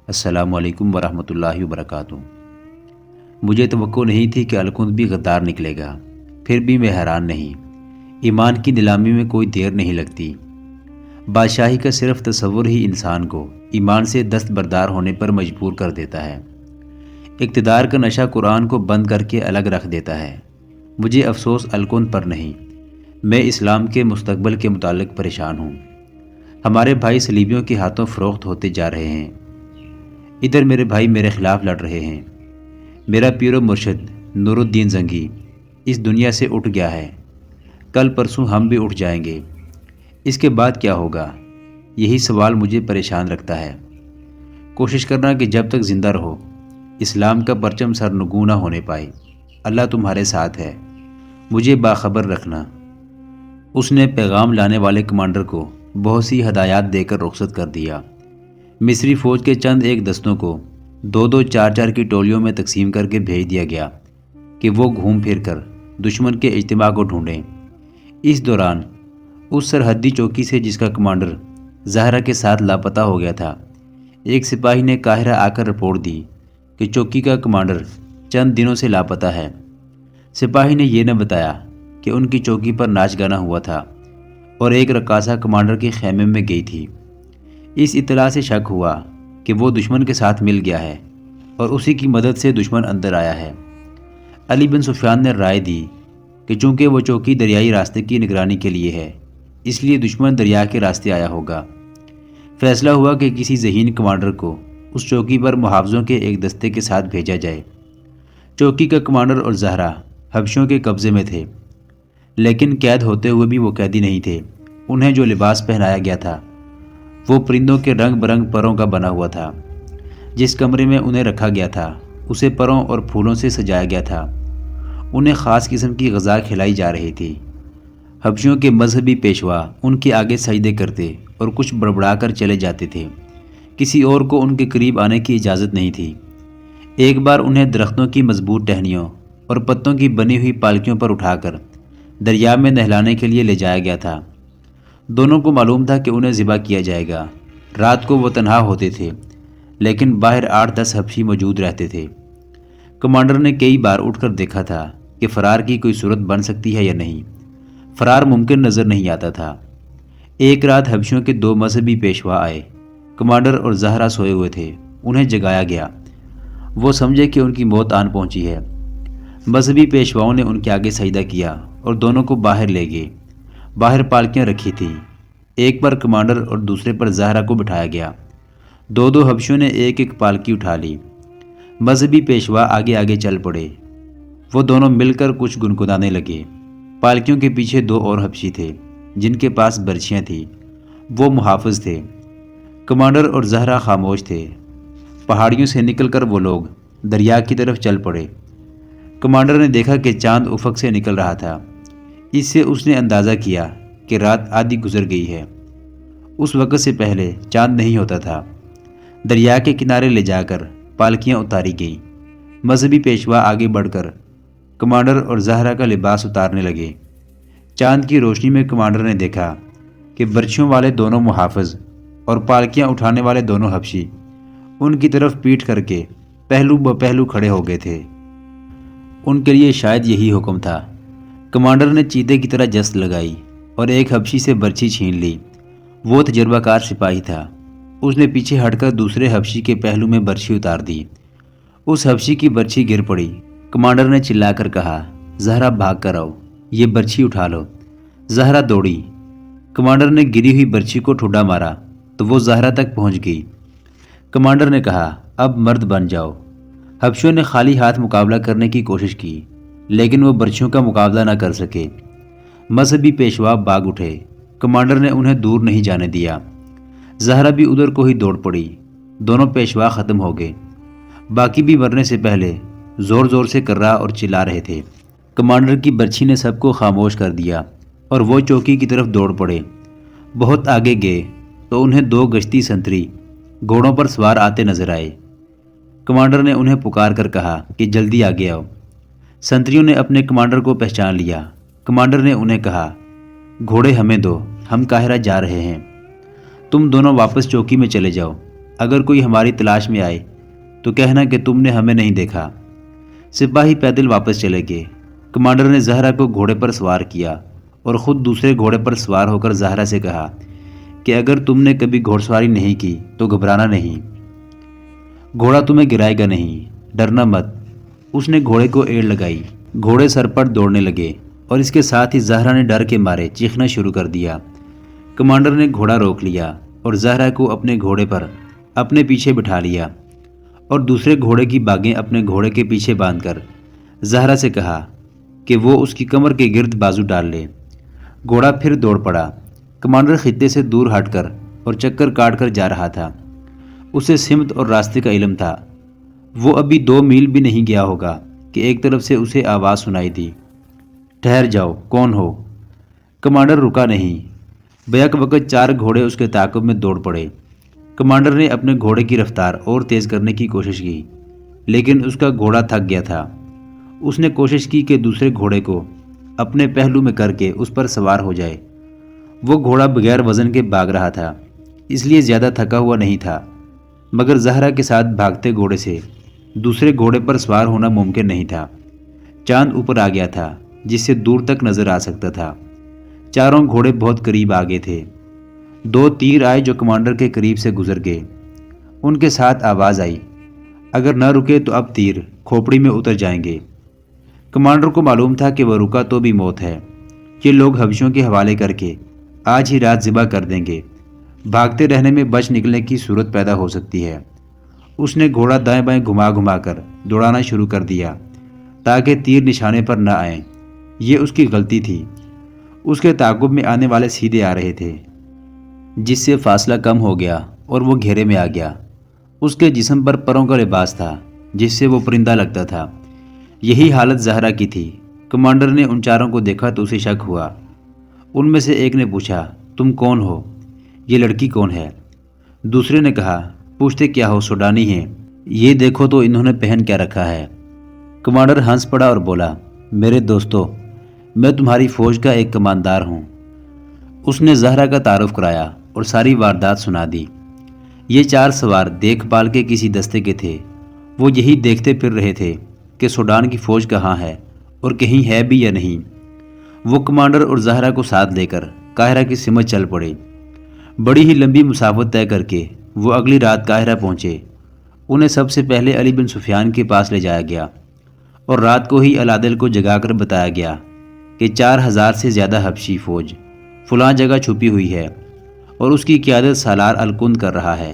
السلام علیکم ورحمۃ اللہ وبرکاتہ۔ مجھے توقع نہیں تھی کہ الکند بھی غدار نکلے گا، پھر بھی میں حیران نہیں۔ ایمان کی نیلامی میں کوئی دیر نہیں لگتی۔ بادشاہی کا صرف تصور ہی انسان کو ایمان سے دستبردار ہونے پر مجبور کر دیتا ہے۔ اقتدار کا نشہ قرآن کو بند کر کے الگ رکھ دیتا ہے۔ مجھے افسوس الکند پر نہیں، میں اسلام کے مستقبل کے متعلق پریشان ہوں۔ ہمارے بھائی صلیبیوں کے ہاتھوں فروخت ہوتے جا رہے ہیں۔ ادھر میرے بھائی میرے خلاف لڑ رہے ہیں۔ میرا پیر و مرشد نور الدین زنگی اس دنیا سے اٹھ گیا ہے، کل پرسوں ہم بھی اٹھ جائیں گے۔ اس کے بعد کیا ہوگا؟ یہی سوال مجھے پریشان رکھتا ہے۔ کوشش کرنا کہ جب تک زندہ رہو اسلام کا پرچم سرنگوں نہ ہونے پائے۔ اللہ تمہارے ساتھ ہے، مجھے باخبر رکھنا۔ اس نے پیغام لانے والے کمانڈر کو بہت سی ہدایات دے کر رخصت کر دیا۔ مصری فوج کے چند ایک دستوں کو 2-2 4-4 کی ٹولیوں میں تقسیم کر کے بھیج دیا گیا کہ وہ گھوم پھر کر دشمن کے اجتماع کو ڈھونڈیں۔ اس دوران اس سرحدی چوکی سے جس کا کمانڈر زہرہ کے ساتھ لاپتہ ہو گیا تھا، ایک سپاہی نے قاہرہ آ کر رپورٹ دی کہ چوکی کا کمانڈر چند دنوں سے لاپتہ ہے۔ سپاہی نے یہ نہ بتایا کہ ان کی چوکی پر ناچ گانا ہوا تھا اور ایک رقاصہ کمانڈر کے خیمے میں گئی تھی۔ اس اطلاع سے شک ہوا کہ وہ دشمن کے ساتھ مل گیا ہے اور اسی کی مدد سے دشمن اندر آیا ہے۔ علی بن سفیان نے رائے دی کہ چونکہ وہ چوکی دریائی راستے کی نگرانی کے لیے ہے، اس لیے دشمن دریا کے راستے آیا ہوگا۔ فیصلہ ہوا کہ کسی ذہین کمانڈر کو اس چوکی پر محافظوں کے ایک دستے کے ساتھ بھیجا جائے۔ چوکی کا کمانڈر اور زہرہ حبشیوں کے قبضے میں تھے، لیکن قید ہوتے ہوئے بھی وہ قیدی نہیں تھے۔ انہیں جو لباس پہنایا گیا تھا وہ پرندوں کے رنگ برنگ پروں کا بنا ہوا تھا۔ جس کمرے میں انہیں رکھا گیا تھا اسے پروں اور پھولوں سے سجایا گیا تھا۔ انہیں خاص قسم کی غذا کھلائی جا رہی تھی۔ حبشیوں کے مذہبی پیشوا ان کے آگے سجدے کرتے اور کچھ بڑبڑا کر چلے جاتے تھے۔ کسی اور کو ان کے قریب آنے کی اجازت نہیں تھی۔ ایک بار انہیں درختوں کی مضبوط ٹہنیوں اور پتوں کی بنی ہوئی پالکیوں پر اٹھا کر دریا میں نہلانے کے لیے لے جایا گیا تھا۔ دونوں کو معلوم تھا کہ انہیں ذبح کیا جائے گا۔ رات کو وہ تنہا ہوتے تھے، لیکن باہر 8-10 حبشی موجود رہتے تھے۔ کمانڈر نے کئی بار اٹھ کر دیکھا تھا کہ فرار کی کوئی صورت بن سکتی ہے یا نہیں۔ فرار ممکن نظر نہیں آتا تھا۔ ایک رات حبشیوں کے 2 مذہبی پیشوا آئے۔ کمانڈر اور زہرہ سوئے ہوئے تھے۔ انہیں جگایا گیا۔ وہ سمجھے کہ ان کی موت آن پہنچی ہے۔ مذہبی پیشواؤں نے ان کے آگے سجدہ کیا اور دونوں کو باہر لے گئے۔ باہر پالکیاں رکھی تھیں، ایک پر کمانڈر اور دوسرے پر زہرہ کو بٹھایا گیا۔ 2 حبشیوں نے ایک ایک پالکی اٹھا لی۔ مذہبی پیشوا آگے آگے چل پڑے۔ وہ دونوں مل کر کچھ گنگنانے لگے۔ پالکیوں کے پیچھے 2 اور حبشی تھے جن کے پاس برچیاں تھیں، وہ محافظ تھے۔ کمانڈر اور زہرہ خاموش تھے۔ پہاڑیوں سے نکل کر وہ لوگ دریا کی طرف چل پڑے۔ کمانڈر نے دیکھا کہ چاند افق سے نکل رہا تھا۔ اس سے اس نے اندازہ کیا کہ رات آدھی گزر گئی ہے۔ اس وقت سے پہلے چاند نہیں ہوتا تھا۔ دریا کے کنارے لے جا کر پالکیاں اتاری گئیں۔ مذہبی پیشوا آگے بڑھ کر کمانڈر اور زہرہ کا لباس اتارنے لگے۔ چاند کی روشنی میں کمانڈر نے دیکھا کہ برچھیوں والے دونوں محافظ اور پالکیاں اٹھانے والے دونوں حبشی ان کی طرف پیٹھ کر کے پہلو بپہلو کھڑے ہو گئے تھے۔ ان کے لیے شاید یہی حکم تھا۔ کمانڈر نے چیتے کی طرح جست لگائی اور ایک حبشی سے برچھی چھین لی۔ وہ تجربہ کار سپاہی تھا۔ اس نے پیچھے ہٹ کر دوسرے حبشی کے پہلو میں برچھی اتار دی۔ اس حبشی کی برچھی گر پڑی۔ کمانڈر نے چلا کر کہا، زہرہ بھاگ کر آؤ، یہ برچھی اٹھا لو۔ زہرہ دوڑی۔ کمانڈر نے گری ہوئی برچھی کو ٹھوڈا مارا تو وہ زہرہ تک پہنچ گئی۔ کمانڈر نے کہا، اب مرد بن جاؤ۔ حبشیوں نے خالی ہاتھ مقابلہ کرنے کی کوشش کی، لیکن وہ برچھیوں کا مقابلہ نہ کر سکے۔ مذہبی پیشوا بھاگ اٹھے۔ کمانڈر نے انہیں دور نہیں جانے دیا۔ زہرہ بھی ادھر کو ہی دوڑ پڑی۔ دونوں پیشوا ختم ہو گئے۔ باقی بھی مرنے سے پہلے زور زور سے کرا اور چلا رہے تھے۔ کمانڈر کی برچھی نے سب کو خاموش کر دیا اور وہ چوکی کی طرف دوڑ پڑے۔ بہت آگے گئے تو انہیں 2 گشتی سنتری گھوڑوں پر سوار آتے نظر آئے۔ کمانڈر نے انہیں پکار کر کہا کہ جلدی آگے آؤ۔ سنتریوں نے اپنے کمانڈر کو پہچان لیا۔ کمانڈر نے انہیں کہا، گھوڑے ہمیں دو، ہم قاہرہ جا رہے ہیں۔ تم دونوں واپس چوکی میں چلے جاؤ، اگر کوئی ہماری تلاش میں آئے تو کہنا کہ تم نے ہمیں نہیں دیکھا۔ سپاہی پیدل واپس چلے گئے۔ کمانڈر نے زہرا کو گھوڑے پر سوار کیا اور خود دوسرے گھوڑے پر سوار ہو کر زہرا سے کہا کہ اگر تم نے کبھی گھوڑ سواری نہیں کی تو گھبرانا نہیں، گھوڑا تمہیں گرائے گا نہیں، ڈرنا مت۔ اس نے گھوڑے کو ایڑ لگائی، گھوڑے سر پر دوڑنے لگے اور اس کے ساتھ ہی زہرا نے ڈر کے مارے چیخنا شروع کر دیا۔ کمانڈر نے گھوڑا روک لیا اور زہرا کو اپنے گھوڑے پر اپنے پیچھے بٹھا لیا اور دوسرے گھوڑے کی باگیں اپنے گھوڑے کے پیچھے باندھ کر زہرا سے کہا کہ وہ اس کی کمر کے گرد بازو ڈال لے۔ گھوڑا پھر دوڑ پڑا۔ کمانڈر خطے سے دور ہٹ کر اور چکر کاٹ کر جا رہا تھا۔ اسے سمت اور راستے کا علم تھا۔ وہ ابھی 2 میل بھی نہیں گیا ہوگا کہ ایک طرف سے اسے آواز سنائی دی، ٹھہر جاؤ، کون ہو؟ کمانڈر رکا نہیں۔ بیک وقت 4 گھوڑے اس کے تعاقب میں دوڑ پڑے۔ کمانڈر نے اپنے گھوڑے کی رفتار اور تیز کرنے کی کوشش کی، لیکن اس کا گھوڑا تھک گیا تھا۔ اس نے کوشش کی کہ دوسرے گھوڑے کو اپنے پہلو میں کر کے اس پر سوار ہو جائے۔ وہ گھوڑا بغیر وزن کے بھاگ رہا تھا، اس لیے زیادہ تھکا ہوا نہیں تھا، مگر زہرا کے ساتھ بھاگتے گھوڑے سے دوسرے گھوڑے پر سوار ہونا ممکن نہیں تھا۔ چاند اوپر آ گیا تھا جس سے دور تک نظر آ سکتا تھا۔ چاروں گھوڑے بہت قریب آ گئے تھے۔ 2 تیر آئے جو کمانڈر کے قریب سے گزر گئے۔ ان کے ساتھ آواز آئی، اگر نہ رکے تو اب تیر کھوپڑی میں اتر جائیں گے۔ کمانڈر کو معلوم تھا کہ وہ رکا تو بھی موت ہے۔ یہ لوگ حبشیوں کے حوالے کر کے آج ہی رات ذبح کر دیں گے۔ بھاگتے رہنے میں بچ نکلنے کی صورت پیدا ہو سکتی ہے۔ اس نے گھوڑا دائیں بائیں گھما گھما کر دوڑانا شروع کر دیا تاکہ تیر نشانے پر نہ آئیں۔ یہ اس کی غلطی تھی۔ اس کے تعاقب میں آنے والے سیدھے آ رہے تھے، جس سے فاصلہ کم ہو گیا اور وہ گھیرے میں آ گیا۔ اس کے جسم پر پروں کا لباس تھا جس سے وہ پرندہ لگتا تھا۔ یہی حالت زہرا کی تھی۔ کمانڈر نے ان چاروں کو دیکھا تو اسے شک ہوا۔ ان میں سے ایک نے پوچھا، تم کون ہو؟ یہ لڑکی کون ہے؟ دوسرے نے کہا، پوچھتے کیا ہو، سوڈانی ہیں، یہ دیکھو تو انہوں نے پہن کیا رکھا ہے۔ کمانڈر ہنس پڑا اور بولا، میرے دوستو، میں تمہاری فوج کا ایک کماندار ہوں۔ اس نے زہرا کا تعارف کرایا اور ساری واردات سنا دی۔ یہ 4 سوار دیکھ بھال کے کسی دستے کے تھے۔ وہ یہی دیکھتے پھر رہے تھے کہ سوڈان کی فوج کہاں ہے اور کہیں ہے بھی یا نہیں۔ وہ کمانڈر اور زہرا کو ساتھ لے کر قاہرہ کی سمت چل پڑے۔ بڑی ہی لمبی مسافت طے کر کے وہ اگلی رات قاہرہ پہنچے۔ انہیں سب سے پہلے علی بن سفیان کے پاس لے جایا گیا اور رات کو ہی العادل کو جگا کر بتایا گیا کہ 4000 سے زیادہ حبشی فوج فلاں جگہ چھپی ہوئی ہے اور اس کی قیادت سالار الکند کر رہا ہے۔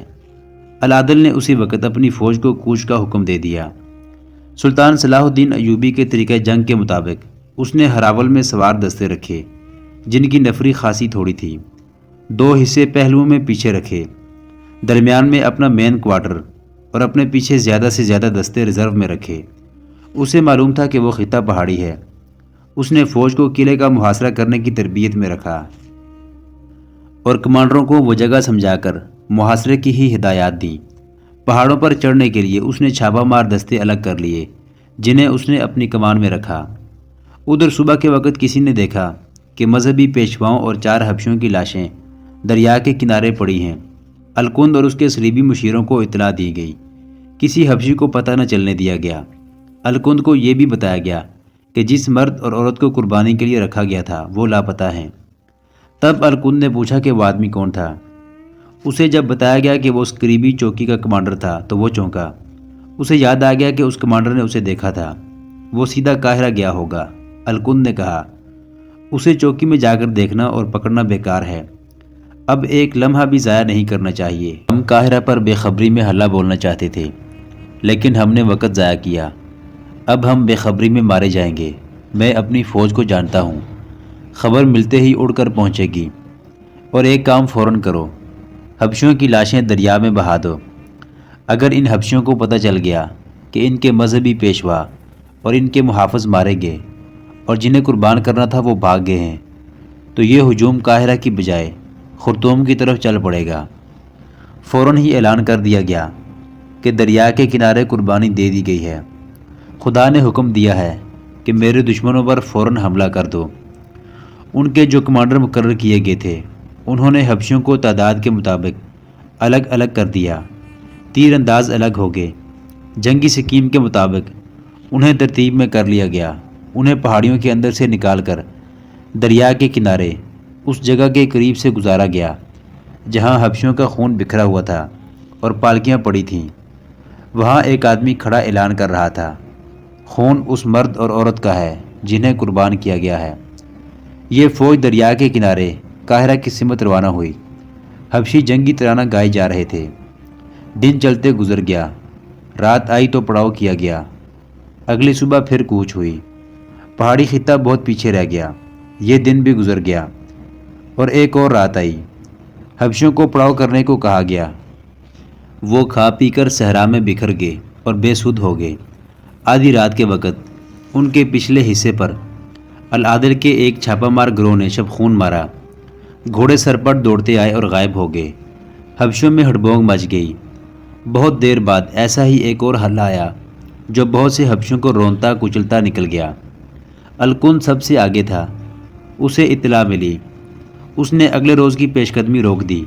العادل نے اسی وقت اپنی فوج کو کوچ کا حکم دے دیا۔ سلطان صلاح الدین ایوبی کے طریقہ جنگ کے مطابق اس نے ہراول میں سوار دستے رکھے جن کی نفری خاصی تھوڑی تھی۔ 2 حصے پہلوؤں میں پیچھے رکھے، درمیان میں اپنا مین کوارٹر اور اپنے پیچھے زیادہ سے زیادہ دستے ریزرو میں رکھے۔ اسے معلوم تھا کہ وہ خطہ پہاڑی ہے۔ اس نے فوج کو قلعے کا محاصرہ کرنے کی تربیت میں رکھا اور کمانڈروں کو وہ جگہ سمجھا کر محاصرے کی ہی ہدایات دیں۔ پہاڑوں پر چڑھنے کے لیے اس نے چھاپہ مار دستے الگ کر لیے جنہیں اس نے اپنی کمان میں رکھا۔ ادھر صبح کے وقت کسی نے دیکھا کہ مذہبی پیشواؤں اور 4 حبشیوں کی لاشیں دریا کے کنارے پڑی ہیں۔ الکند اور اس کے صلیبی مشیروں کو اطلاع دی گئی۔ کسی حبشی کو پتہ نہ چلنے دیا گیا۔ الکند کو یہ بھی بتایا گیا کہ جس مرد اور عورت کو قربانی کے لیے رکھا گیا تھا وہ لاپتہ ہیں۔ تب الکند نے پوچھا کہ وہ آدمی کون تھا۔ اسے جب بتایا گیا کہ وہ اس قریبی چوکی کا کمانڈر تھا تو وہ چونکا۔ اسے یاد آ گیا کہ اس کمانڈر نے اسے دیکھا تھا۔ وہ سیدھا قاہرہ گیا ہوگا۔ الکند نے کہا، اسے چوکی میں جا کر دیکھنا اور پکڑنا بیکار ہے۔ اب ایک لمحہ بھی ضائع نہیں کرنا چاہیے۔ ہم قاہرہ پر بے خبری میں حلہ بولنا چاہتے تھے لیکن ہم نے وقت ضائع کیا۔ اب ہم بے خبری میں مارے جائیں گے۔ میں اپنی فوج کو جانتا ہوں، خبر ملتے ہی اڑ کر پہنچے گی۔ اور ایک کام فوراً کرو، حبشیوں کی لاشیں دریا میں بہا دو۔ اگر ان حبشیوں کو پتہ چل گیا کہ ان کے مذہبی پیشوا اور ان کے محافظ مارے گئے اور جنہیں قربان کرنا تھا وہ بھاگ گئے ہیں تو یہ ہجوم قاہرہ کی بجائے خرطوم کی طرف چل پڑے گا۔ فوراً ہی اعلان کر دیا گیا کہ دریا کے کنارے قربانی دے دی گئی ہے۔ خدا نے حکم دیا ہے کہ میرے دشمنوں پر فوراً حملہ کر دو۔ ان کے جو کمانڈر مقرر کیے گئے تھے انہوں نے حبشیوں کو تعداد کے مطابق الگ الگ کر دیا تیر انداز الگ ہو گئے۔ جنگی سکیم کے مطابق انہیں ترتیب میں کر لیا گیا۔ انہیں پہاڑیوں کے اندر سے نکال کر دریا کے کنارے اس جگہ کے قریب سے گزارا گیا جہاں حبشیوں کا خون بکھرا ہوا تھا اور پالکیاں پڑی تھیں۔ وہاں ایک آدمی کھڑا اعلان کر رہا تھا، خون اس مرد اور عورت کا ہے جنہیں قربان کیا گیا ہے۔ یہ فوج دریا کے کنارے قاہرہ کی سمت روانہ ہوئی۔ حبشی جنگی ترانہ گائے جا رہے تھے۔ دن چلتے گزر گیا، رات آئی تو پڑاؤ کیا گیا۔ اگلی صبح پھر کوچ ہوئی۔ پہاڑی خطہ بہت پیچھے رہ گیا۔ یہ دن بھی گزر گیا اور ایک اور رات آئی۔ حبشیوں کو پڑاؤ کرنے کو کہا گیا۔ وہ کھا پی کر صحرا میں بکھر گئے اور بے سدھ ہو گئے۔ آدھی رات کے وقت ان کے پچھلے حصے پر العادل کے ایک چھاپہ مار گروہ نے شب خون مارا۔ گھوڑے سرپٹ دوڑتے آئے اور غائب ہو گئے۔ حبشیوں میں ہڑبونگ مچ گئی۔ بہت دیر بعد ایسا ہی ایک اور حملہ آیا جو بہت سے حبشیوں کو رونتا کچلتا نکل گیا۔ الکند سب سے آگے تھا۔ اسے اطلاع ملی۔ اس نے اگلے روز کی پیش قدمی روک دی۔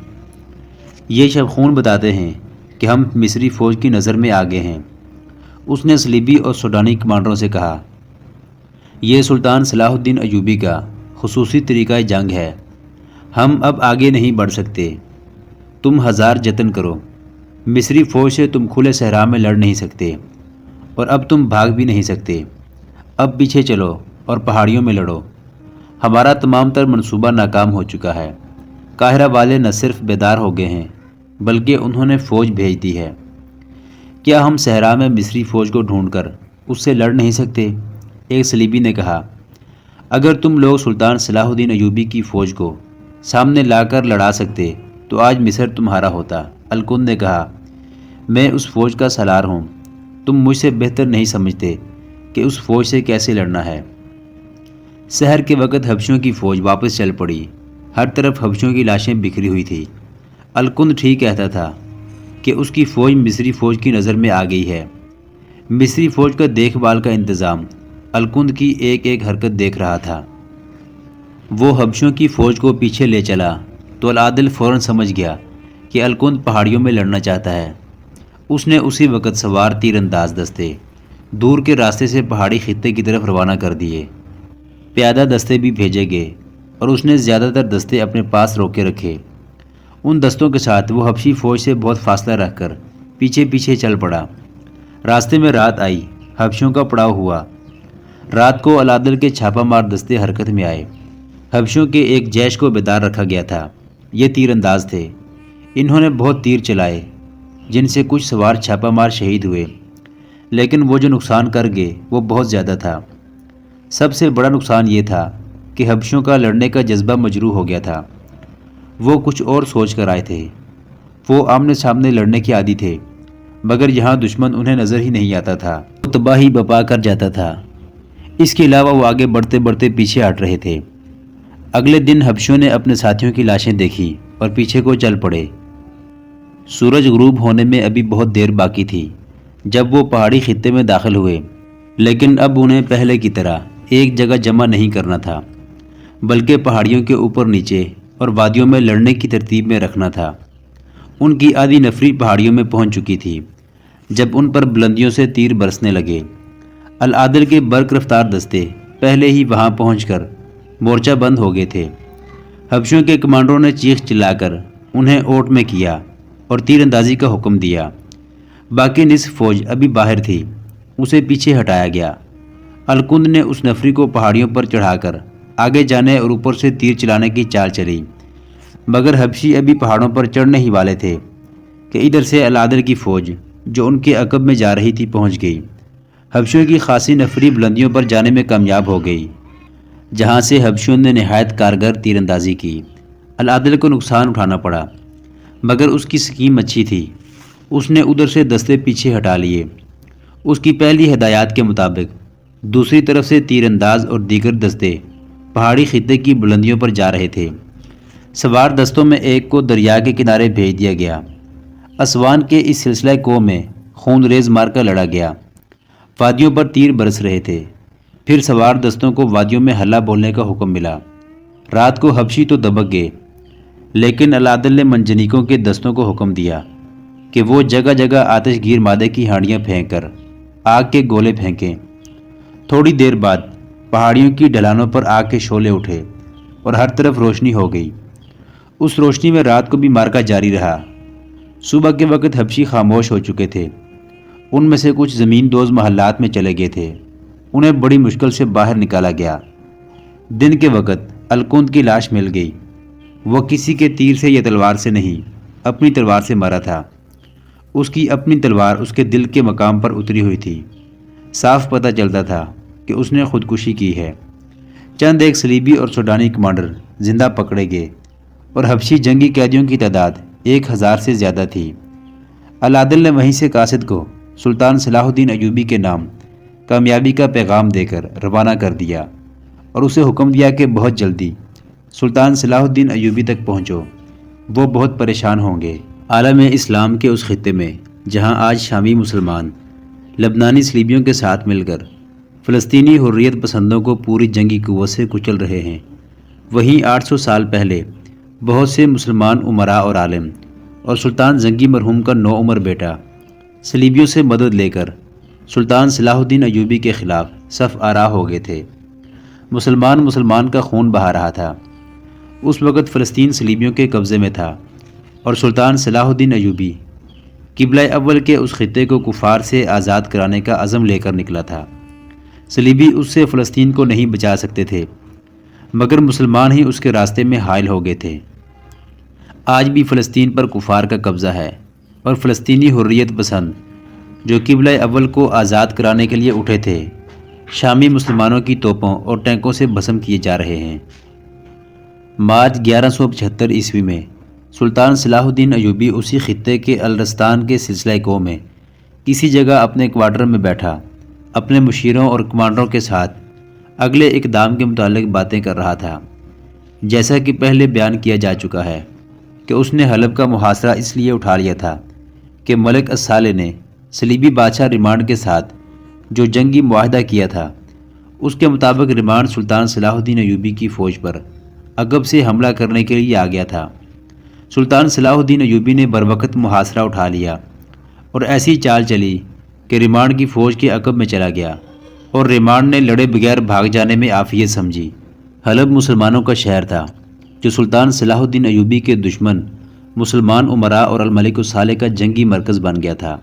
یہ شب خون بتاتے ہیں کہ ہم مصری فوج کی نظر میں آگے ہیں۔ اس نے صلیبی اور سوڈانی کمانڈروں سے کہا، یہ سلطان صلاح الدین ایوبی کا خصوصی طریقہ جنگ ہے۔ ہم اب آگے نہیں بڑھ سکتے۔ تم ہزار جتن کرو، مصری فوج سے تم کھلے صحرا میں لڑ نہیں سکتے اور اب تم بھاگ بھی نہیں سکتے۔ اب پیچھے چلو اور پہاڑیوں میں لڑو۔ ہمارا تمام تر منصوبہ ناکام ہو چکا ہے۔ قاہرہ والے نہ صرف بیدار ہو گئے ہیں بلکہ انہوں نے فوج بھیج دی ہے۔ کیا ہم صحرا میں مصری فوج کو ڈھونڈ کر اس سے لڑ نہیں سکتے؟ ایک صلیبی نے کہا، اگر تم لوگ سلطان صلاح الدین ایوبی کی فوج کو سامنے لا کر لڑا سکتے تو آج مصر تمہارا ہوتا۔ الکند نے کہا، میں اس فوج کا سالار ہوں۔ تم مجھ سے بہتر نہیں سمجھتے کہ اس فوج سے کیسے لڑنا ہے۔ سحر کے وقت حبشیوں کی فوج واپس چل پڑی۔ ہر طرف حبشیوں کی لاشیں بکھری ہوئی تھی۔ الکند ٹھیک کہتا تھا کہ اس کی فوج مصری فوج کی نظر میں آ گئی ہے۔ مصری فوج کا دیکھ بھال کا انتظام الکند کی ایک ایک حرکت دیکھ رہا تھا۔ وہ حبشیوں کی فوج کو پیچھے لے چلا تو العادل فوراً سمجھ گیا کہ الکند پہاڑیوں میں لڑنا چاہتا ہے۔ اس نے اسی وقت سوار تیر انداز دستے دور کے راستے سے پہاڑی خطے کی طرف روانہ کر دیے۔ پیادہ دستے بھی بھیجے گئے اور اس نے زیادہ تر دستے اپنے پاس روکے رکھے۔ ان دستوں کے ساتھ وہ حبشی فوج سے بہت فاصلہ رکھ کر پیچھے پیچھے چل پڑا۔ راستے میں رات آئی۔ حبشیوں کا پڑاؤ ہوا۔ رات کو العادل کے چھاپہ مار دستے حرکت میں آئے۔ حبشیوں کے ایک جیش کو بیدار رکھا گیا تھا۔ یہ تیر انداز تھے۔ انہوں نے بہت تیر چلائے جن سے کچھ سوار چھاپہ مار شہید ہوئے، لیکن وہ جو نقصان کر گئے وہ بہت زیادہ تھا۔ سب سے بڑا نقصان یہ تھا کہ حبشیوں کا لڑنے کا جذبہ مجروح ہو گیا تھا۔ وہ کچھ اور سوچ کر آئے تھے۔ وہ آمنے سامنے لڑنے کے عادی تھے، مگر یہاں دشمن انہیں نظر ہی نہیں آتا تھا۔ وہ تباہی بپا کر جاتا تھا۔ اس کے علاوہ وہ آگے بڑھتے بڑھتے پیچھے ہٹ رہے تھے۔ اگلے دن حبشیوں نے اپنے ساتھیوں کی لاشیں دیکھی اور پیچھے کو چل پڑے۔ سورج غروب ہونے میں ابھی بہت دیر باقی تھی جب وہ پہاڑی خطے میں داخل ہوئے، لیکن اب انہیں پہلے کی طرح ایک جگہ جمع نہیں کرنا تھا بلکہ پہاڑیوں کے اوپر نیچے اور وادیوں میں لڑنے کی ترتیب میں رکھنا تھا۔ ان کی آدھی نفری پہاڑیوں میں پہنچ چکی تھی جب ان پر بلندیوں سے تیر برسنے لگے۔ العادل کے برق رفتار دستے پہلے ہی وہاں پہنچ کر مورچہ بند ہو گئے تھے۔ حبشیوں کے کمانڈروں نے چیخ چلا کر انہیں اوٹ میں کیا اور تیر اندازی کا حکم دیا۔ باقی نصف فوج ابھی باہر تھی، اسے پیچھے ہٹایا گیا۔ الکند نے اس نفری کو پہاڑیوں پر چڑھا کر آگے جانے اور اوپر سے تیر چلانے کی چال چلی، مگر حبشی ابھی پہاڑوں پر چڑھنے ہی والے تھے کہ ادھر سے العادل کی فوج جو ان کے عقب میں جا رہی تھی پہنچ گئی۔ حبشیوں کی خاصی نفری بلندیوں پر جانے میں کامیاب ہو گئی، جہاں سے حبشیوں نے نہایت کارگر تیر اندازی کی۔ العادل کو نقصان اٹھانا پڑا، مگر اس کی سکیم اچھی تھی۔ اس نے ادھر سے دستے پیچھے ہٹا لیے۔ اس کی پہلی ہدایات کے مطابق دوسری طرف سے تیر انداز اور دیگر دستے پہاڑی خطے کی بلندیوں پر جا رہے تھے۔ سوار دستوں میں ایک کو دریا کے کنارے بھیج دیا گیا۔ اسوان کے اس سلسلہ کو میں خون ریز مارکا لڑا گیا۔ وادیوں پر تیر برس رہے تھے۔ پھر سوار دستوں کو وادیوں میں ہلا بولنے کا حکم ملا۔ رات کو حبشی تو دبک گئے، لیکن العادل نے منجنیکوں کے دستوں کو حکم دیا، کہ وہ جگہ جگہ آتش گیر مادے کی ہانڈیاں پھینک کر آگ کے گولے پھینکیں۔ تھوڑی دیر بعد پہاڑیوں کی ڈھلانوں پر آگ کے شعلے اٹھے اور ہر طرف روشنی ہو گئی۔ اس روشنی میں رات کو بھی معرکہ جاری رہا۔ صبح کے وقت حبشی خاموش ہو چکے تھے۔ ان میں سے کچھ زمین دوز محلات میں چلے گئے تھے۔ انہیں بڑی مشکل سے باہر نکالا گیا۔ دن کے وقت الکند کی لاش مل گئی۔ وہ کسی کے تیر سے یا تلوار سے نہیں، اپنی تلوار سے مرا تھا۔ اس کی اپنی تلوار اس کے دل کے مقام پر اتری ہوئی تھی۔ صاف پتہ چلتا تھا کہ اس نے خودکشی کی ہے۔ چند ایک صلیبی اور سوڈانی کمانڈر زندہ پکڑے گئے اور حبشی جنگی قیدیوں کی تعداد 1000 سے زیادہ تھی۔ العادل نے وہیں سے قاصد کو سلطان صلاح الدین ایوبی کے نام کامیابی کا پیغام دے کر روانہ کر دیا اور اسے حکم دیا کہ بہت جلدی سلطان صلاح الدین ایوبی تک پہنچو، وہ بہت پریشان ہوں گے۔ عالم اسلام کے اس خطے میں جہاں آج شامی مسلمان لبنانی صلیبیوں کے ساتھ مل کر فلسطینی حریت پسندوں کو پوری جنگی قوت سے کچل رہے ہیں، وہیں 800 سال پہلے بہت سے مسلمان امراء اور عالم اور سلطان زنگی مرحوم کا نوعمر بیٹا صلیبیوں سے مدد لے کر سلطان صلاح الدین ایوبی کے خلاف صف آرا ہو گئے تھے۔ مسلمان کا خون بہا رہا تھا۔ اس وقت فلسطین صلیبیوں کے قبضے میں تھا اور سلطان صلاح الدین ایوبی قبلہ اول کے اس خطے کو کفار سے آزاد کرانے کا عزم لے کر نکلا تھا۔ صلیبی اس سے فلسطین کو نہیں بچا سکتے تھے، مگر مسلمان ہی اس کے راستے میں حائل ہو گئے تھے۔ آج بھی فلسطین پر کفار کا قبضہ ہے اور فلسطینی حریت پسند جو قبلہ اول کو آزاد کرانے کے لیے اٹھے تھے، شامی مسلمانوں کی توپوں اور ٹینکوں سے بھسم کیے جا رہے ہیں۔ مارچ 1175 عیسوی میں سلطان صلاح الدین ایوبی اسی خطے کے الرستان کے سلسلہ کو میں کسی جگہ اپنے کوارٹر میں بیٹھا اپنے مشیروں اور کمانڈروں کے ساتھ اگلے اقدام کے متعلق باتیں کر رہا تھا۔ جیسا کہ پہلے بیان کیا جا چکا ہے کہ اس نے حلب کا محاصرہ اس لیے اٹھا لیا تھا کہ ملک الصالح نے صلیبی بادشاہ ریمانڈ کے ساتھ جو جنگی معاہدہ کیا تھا، اس کے مطابق ریمانڈ سلطان صلاح الدین ایوبی کی فوج پر عقب سے حملہ کرنے کے لیے آ گیا تھا۔ سلطان صلاح الدین ایوبی نے بروقت محاصرہ اٹھا لیا اور ایسی چال چلی کہ ریمانڈ کی فوج کے عقب میں چلا گیا اور ریمانڈ نے لڑے بغیر بھاگ جانے میں عافیت سمجھی۔ حلب مسلمانوں کا شہر تھا جو سلطان صلاح الدین ایوبی کے دشمن مسلمان امراء اور الملک الصالح کا جنگی مرکز بن گیا تھا۔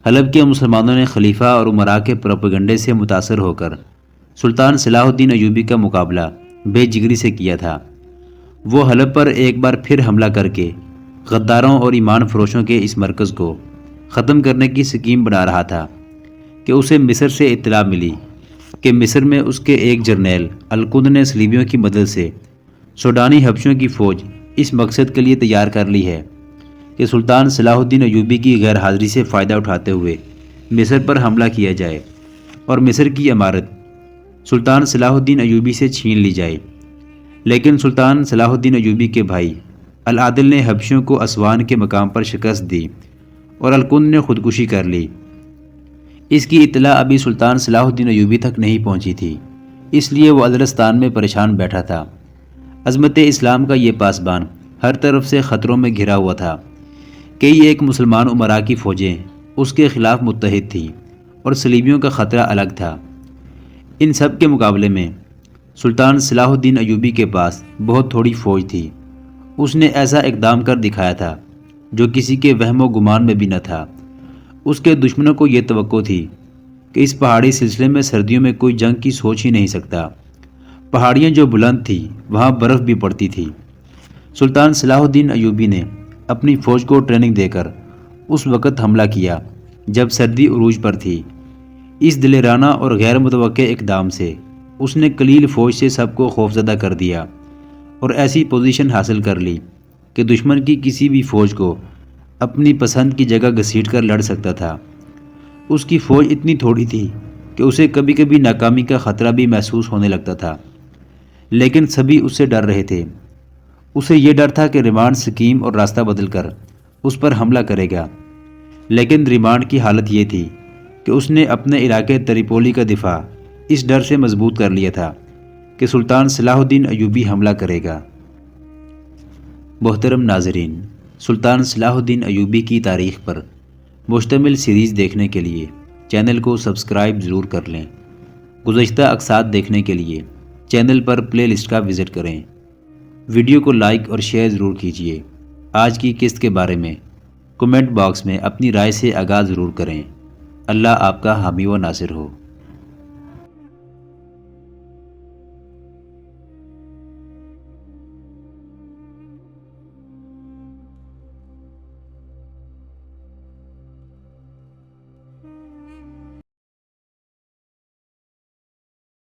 حلب کے مسلمانوں نے خلیفہ اور امراء کے پروپیگنڈے سے متاثر ہو کر سلطان صلاح الدین ایوبی کا مقابلہ بے جگری سے کیا تھا۔ وہ حلب پر ایک بار پھر حملہ کر کے غداروں اور ایمان فروشوں کے اس مرکز کو ختم کرنے کی سکیم بنا رہا تھا کہ اسے مصر سے اطلاع ملی کہ مصر میں اس کے ایک جرنیل الکند نے صلیبیوں کی مدد سے سوڈانی حبشیوں کی فوج اس مقصد کے لیے تیار کر لی ہے کہ سلطان صلاح الدین ایوبی کی غیر حاضری سے فائدہ اٹھاتے ہوئے مصر پر حملہ کیا جائے اور مصر کی عمارت سلطان صلاح الدین ایوبی سے چھین لی جائے۔ لیکن سلطان صلاح الدین ایوبی کے بھائی العادل نے حبشیوں کو اسوان کے مقام پر شکست دی اور الکند نے خودکشی کر لی۔ اس کی اطلاع ابھی سلطان صلاح الدین ایوبی تک نہیں پہنچی تھی، اس لیے وہ الرستان میں پریشان بیٹھا تھا۔ عظمت اسلام کا یہ پاسبان ہر طرف سے خطروں میں گھرا ہوا تھا۔ کئی ایک مسلمان امراء کی فوجیں اس کے خلاف متحد تھیں اور صلیبیوں کا خطرہ الگ تھا۔ ان سب کے مقابلے میں سلطان صلاح الدین ایوبی کے پاس بہت تھوڑی فوج تھی۔ اس نے ایسا اقدام کر دکھایا تھا جو کسی کے وہم و گمان میں بھی نہ تھا۔ اس کے دشمنوں کو یہ توقع تھی کہ اس پہاڑی سلسلے میں سردیوں میں کوئی جنگ کی سوچ ہی نہیں سکتا۔ پہاڑیاں جو بلند تھیں وہاں برف بھی پڑتی تھی۔ سلطان صلاح الدین ایوبی نے اپنی فوج کو ٹریننگ دے کر اس وقت حملہ کیا جب سردی عروج پر تھی۔ اس دلیرانہ اور غیر متوقع اقدام سے اس نے قلیل فوج سے سب کو خوفزدہ کر دیا اور ایسی پوزیشن حاصل کر لی کہ دشمن کی کسی بھی فوج کو اپنی پسند کی جگہ گھسیٹ کر لڑ سکتا تھا۔ اس کی فوج اتنی تھوڑی تھی کہ اسے کبھی کبھی ناکامی کا خطرہ بھی محسوس ہونے لگتا تھا، لیکن سبھی اس سے ڈر رہے تھے۔ اسے یہ ڈر تھا کہ ریمانڈ سکیم اور راستہ بدل کر اس پر حملہ کرے گا، لیکن ریمانڈ کی حالت یہ تھی کہ اس نے اپنے علاقے تریپولی کا دفاع اس ڈر سے مضبوط کر لیا تھا کہ سلطان صلاح الدین ایوبی حملہ کرے گا۔ محترم ناظرین، سلطان صلاح الدین ایوبی کی تاریخ پر مشتمل سیریز دیکھنے کے لیے چینل کو سبسکرائب ضرور کر لیں۔ گزشتہ اقساط دیکھنے کے لیے چینل پر پلے لسٹ کا وزٹ کریں۔ ویڈیو کو لائک اور شیئر ضرور کیجیے۔ آج کی قسط کے بارے میں کمنٹ باکس میں اپنی رائے سے آگاہ ضرور کریں۔ اللہ آپ کا حامی و ناصر ہو۔